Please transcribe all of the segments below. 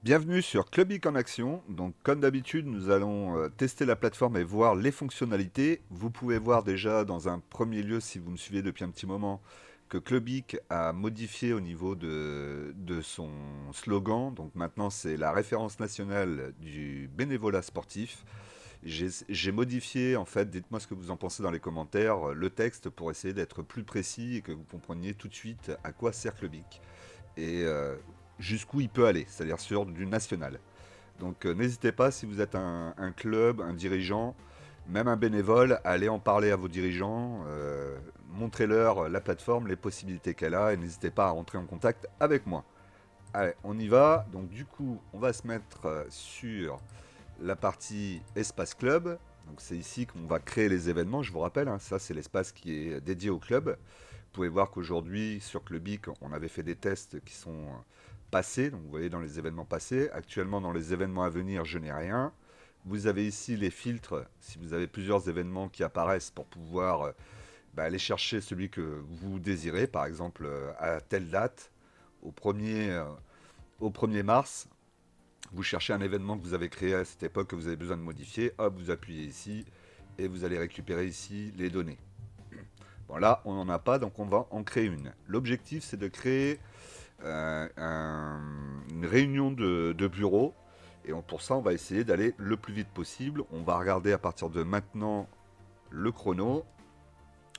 Bienvenue sur Clubic en action. Donc, comme d'habitude, nous allons tester la plateforme et voir les fonctionnalités. Vous pouvez voir déjà dans un premier lieu, si vous me suivez depuis un petit moment, que Clubic a modifié au niveau de son slogan. Donc maintenant, c'est la référence nationale du bénévolat sportif. J'ai modifié, en fait, dites-moi ce que vous en pensez dans les commentaires, le texte pour essayer d'être plus précis et que vous compreniez tout de suite à quoi sert Clubic et jusqu'où il peut aller, c'est-à-dire sur du national. Donc n'hésitez pas, si vous êtes un club, un dirigeant, même un bénévole, à aller en parler à vos dirigeants, montrez-leur la plateforme, les possibilités qu'elle a, et n'hésitez pas à rentrer en contact avec moi. Allez, on y va. Donc du coup, on va se mettre sur la partie espace club. Donc c'est ici qu'on va créer les événements, je vous rappelle, hein, ça c'est l'espace qui est dédié au club. Vous pouvez voir qu'aujourd'hui sur Clubic, on avait fait des tests qui sont passés, donc vous voyez dans les événements passés. Actuellement dans les événements à venir, je n'ai rien. Vous avez ici les filtres, si vous avez plusieurs événements qui apparaissent pour pouvoir aller chercher celui que vous désirez, par exemple à telle date, au 1er, au 1er mars, vous cherchez un événement que vous avez créé à cette époque que vous avez besoin de modifier, hop, vous appuyez ici et vous allez récupérer ici les données. Bon là, on n'en a pas, donc on va en créer une. L'objectif, c'est de créer une réunion de bureau. Et pour ça, on va essayer d'aller le plus vite possible. On va regarder à partir de maintenant le chrono.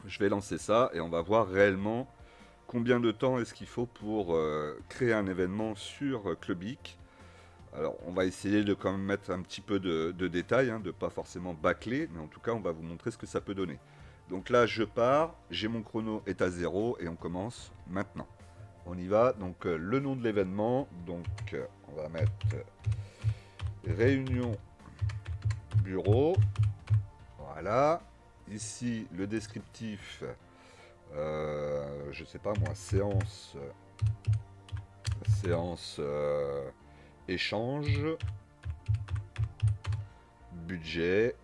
Je vais lancer ça et on va voir réellement combien de temps est-ce qu'il faut pour créer un événement sur Clubic. Alors, on va essayer de quand même mettre un petit peu de détails, hein, de pas forcément bâcler, mais en tout cas, on va vous montrer ce que ça peut donner. Donc là, je pars, j'ai mon chrono est à 0 et on commence maintenant. On y va, donc le nom de l'événement, donc on va mettre réunion bureau, voilà. Ici, le descriptif, je sais pas moi, séance échange, budget,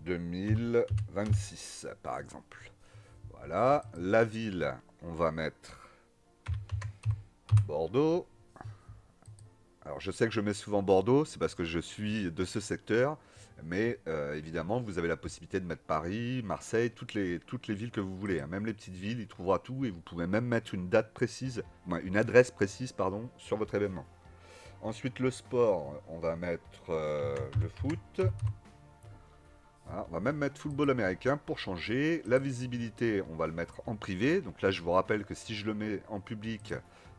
2026 par exemple. Voilà, la ville, on va mettre Bordeaux. Alors je sais que je mets souvent Bordeaux, c'est parce que je suis de ce secteur, mais évidemment vous avez la possibilité de mettre Paris, Marseille, toutes les villes que vous voulez, hein. Même les petites villes, il trouvera tout et vous pouvez même mettre une date précise, une adresse précise pardon, sur votre événement. Ensuite le sport, on va mettre le foot. Voilà, on va même mettre football américain pour changer. La visibilité, on va le mettre en privé. Donc là, je vous rappelle que si je le mets en public,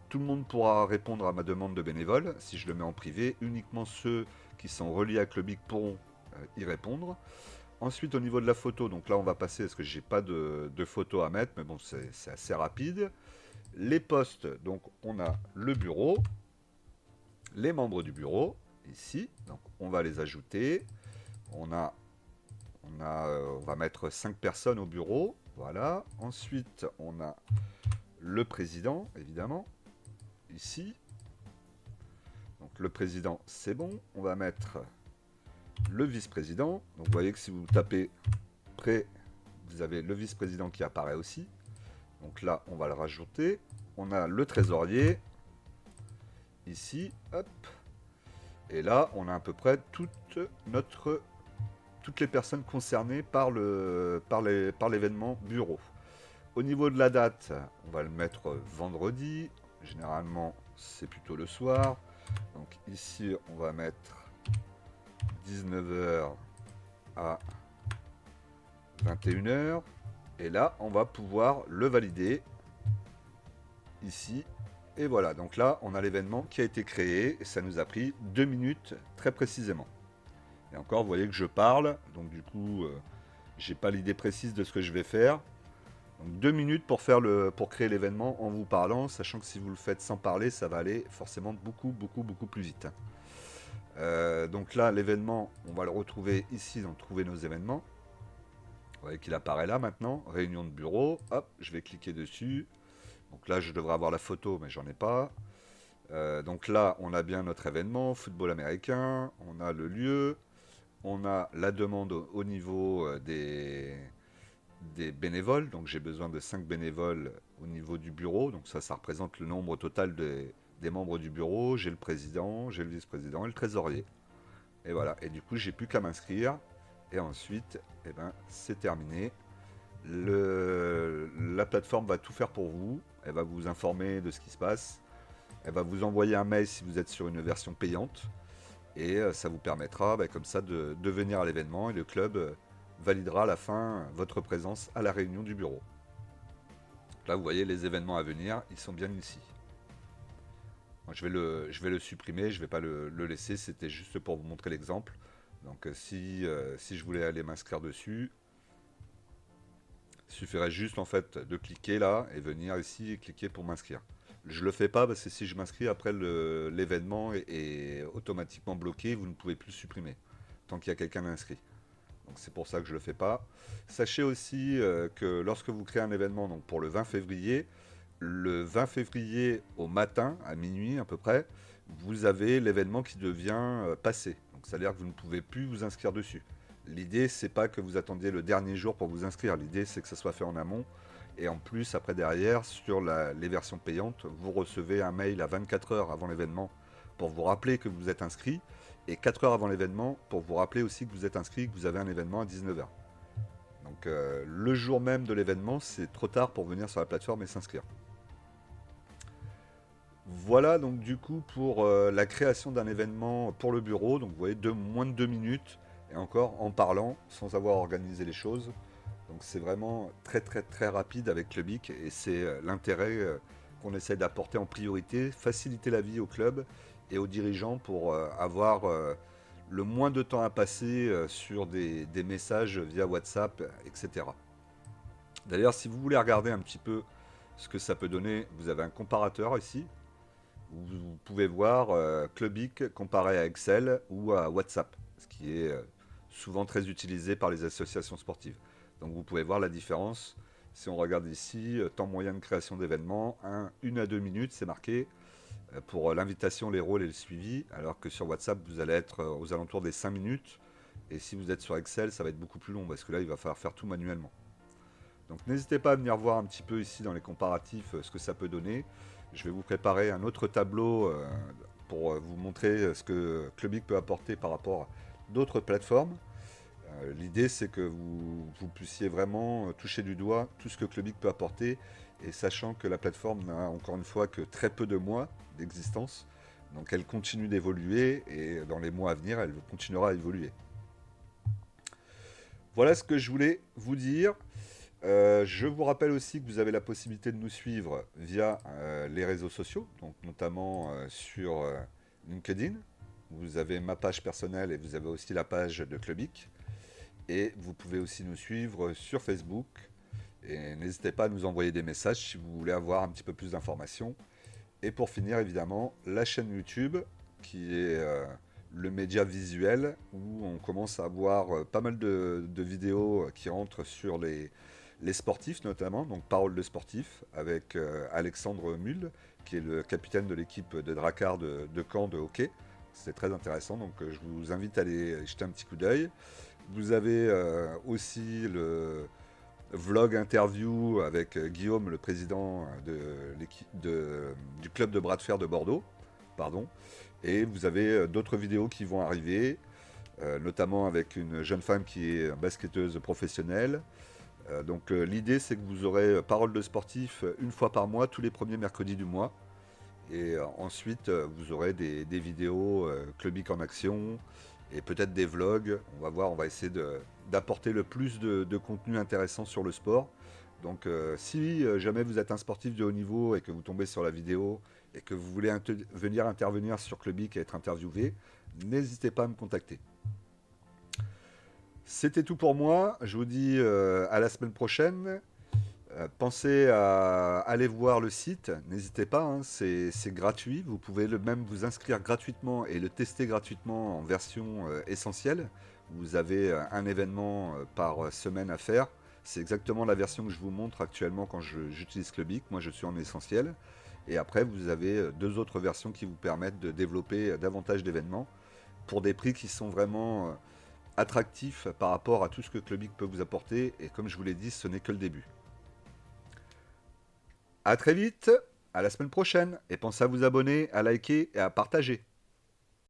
tout le monde pourra répondre à ma demande de bénévole. Si je le mets en privé, uniquement ceux qui sont reliés à Clubic pourront y répondre. Ensuite, au niveau de la photo, donc là, on va passer parce que j'ai pas de photo à mettre, mais bon, c'est assez rapide. Les postes, donc on a le bureau, les membres du bureau, ici. Donc on va les ajouter. On a on va mettre 5 personnes au bureau. Voilà. Ensuite, on a le président, évidemment, ici. Donc le président, c'est bon. On va mettre le vice-président. Donc vous voyez que si vous tapez prêt, vous avez le vice-président qui apparaît aussi. Donc là, on va le rajouter. On a le trésorier, ici. Hop. Et là, on a à peu près toutes les personnes concernées par l'événement bureau. Au niveau de la date, on va le mettre vendredi. Généralement, c'est plutôt le soir. Donc ici, on va mettre 19h à 21h. Et là, on va pouvoir le valider ici. Et voilà, donc là, on a l'événement qui a été créé. Et ça nous a pris 2 minutes très précisément. Et encore, vous voyez que je parle. Donc du coup, j'ai pas l'idée précise de ce que je vais faire. Donc 2 minutes pour créer l'événement en vous parlant, sachant que si vous le faites sans parler, ça va aller forcément beaucoup plus vite. Donc là, l'événement, on va le retrouver ici dans Trouver nos événements. Vous voyez qu'il apparaît là maintenant, réunion de bureau. Hop, je vais cliquer dessus. Donc là, je devrais avoir la photo, mais j'en ai pas. Donc là, on a bien notre événement, football américain. On a le lieu. On a la demande au niveau des bénévoles. Donc j'ai besoin de 5 bénévoles au niveau du bureau. Donc ça représente le nombre total des membres du bureau. J'ai le président, j'ai le vice-président et le trésorier. Et voilà. Et du coup, j'ai plus qu'à m'inscrire. Et ensuite, eh ben, c'est terminé. La plateforme va tout faire pour vous. Elle va vous informer de ce qui se passe. Elle va vous envoyer un mail si vous êtes sur une version payante. Et ça vous permettra comme ça de venir à l'événement et le club validera à la fin votre présence à la réunion du bureau. Là vous voyez les événements à venir, ils sont bien ici. Moi, je vais le supprimer, je ne vais pas le laisser, c'était juste pour vous montrer l'exemple. Donc si je voulais aller m'inscrire dessus, il suffirait juste en fait de cliquer là et venir ici et cliquer pour m'inscrire. Je le fais pas parce que si je m'inscris après l'événement est automatiquement bloqué, vous ne pouvez plus le supprimer tant qu'il y a quelqu'un d'inscrit. Donc c'est pour ça que je le fais pas. Sachez aussi que lorsque vous créez un événement, donc pour le 20 février, au matin, à minuit à peu près, vous avez l'événement qui devient passé. Donc c'est-à-dire que vous ne pouvez plus vous inscrire dessus. L'idée, c'est pas que vous attendiez le dernier jour pour vous inscrire. L'idée, c'est que ça soit fait en amont. Et en plus, après derrière, sur les versions payantes, vous recevez un mail à 24 heures avant l'événement pour vous rappeler que vous êtes inscrit. Et 4 heures avant l'événement pour vous rappeler aussi que vous êtes inscrit, que vous avez un événement à 19 heures. Donc le jour même de l'événement, c'est trop tard pour venir sur la plateforme et s'inscrire. Voilà donc du coup pour la création d'un événement pour le bureau. Donc vous voyez, moins de 2 minutes, et encore en parlant, sans avoir organisé les choses. Donc c'est vraiment très très très rapide avec Clubic, et c'est l'intérêt qu'on essaie d'apporter en priorité, faciliter la vie au club et aux dirigeants pour avoir le moins de temps à passer sur des messages via WhatsApp, etc. D'ailleurs, si vous voulez regarder un petit peu ce que ça peut donner, vous avez un comparateur ici. Vous pouvez voir Clubic comparé à Excel ou à WhatsApp, ce qui est souvent très utilisé par les associations sportives. Donc vous pouvez voir la différence. Si on regarde ici, temps moyen de création d'événements, 1 à 2 minutes, c'est marqué pour l'invitation, les rôles et le suivi, alors que sur WhatsApp, vous allez être aux alentours des 5 minutes. Et si vous êtes sur Excel, ça va être beaucoup plus long, parce que là, il va falloir faire tout manuellement. Donc n'hésitez pas à venir voir un petit peu ici dans les comparatifs ce que ça peut donner. Je vais vous préparer un autre tableau pour vous montrer ce que Clubic peut apporter par rapport à d'autres plateformes. L'idée, c'est que vous puissiez vraiment toucher du doigt tout ce que Clubic peut apporter, et sachant que la plateforme n'a encore une fois que très peu de mois d'existence, donc elle continue d'évoluer, et dans les mois à venir, elle continuera à évoluer. Voilà ce que je voulais vous dire. Je vous rappelle aussi que vous avez la possibilité de nous suivre via les réseaux sociaux, donc notamment sur LinkedIn. Vous avez ma page personnelle et vous avez aussi la page de Clubic. Et vous pouvez aussi nous suivre sur Facebook. Et n'hésitez pas à nous envoyer des messages si vous voulez avoir un petit peu plus d'informations. Et pour finir, évidemment, la chaîne YouTube, qui est le média visuel, où on commence à avoir pas mal de vidéos qui rentrent sur les sportifs notamment, donc Parole de sportifs, avec Alexandre Mull, qui est le capitaine de l'équipe de Drakkar de Caen de hockey. C'est très intéressant, donc je vous invite à aller jeter un petit coup d'œil. Vous avez aussi le vlog interview avec Guillaume, le président du club de bras de fer de Bordeaux. Pardon. Et vous avez d'autres vidéos qui vont arriver, notamment avec une jeune femme qui est basketteuse professionnelle. Donc l'idée, c'est que vous aurez Parole de sportif une fois par mois, tous les premiers mercredis du mois. Et ensuite, vous aurez des vidéos Clubic en action et peut-être des vlogs. On va voir, on va essayer d'apporter le plus de contenu intéressant sur le sport. Donc si jamais vous êtes un sportif de haut niveau et que vous tombez sur la vidéo et que vous voulez venir intervenir sur Clubic et être interviewé, n'hésitez pas à me contacter. C'était tout pour moi. Je vous dis à la semaine prochaine. Pensez à aller voir le site, n'hésitez pas, hein, c'est gratuit, vous pouvez même vous inscrire gratuitement et le tester gratuitement en version essentielle. Vous avez un événement par semaine à faire, c'est exactement la version que je vous montre actuellement quand j'utilise Clubic, moi je suis en essentiel. Et après vous avez 2 autres versions qui vous permettent de développer davantage d'événements pour des prix qui sont vraiment attractifs par rapport à tout ce que Clubic peut vous apporter, et comme je vous l'ai dit, ce n'est que le début. À très vite, à la semaine prochaine, et pensez à vous abonner, à liker et à partager.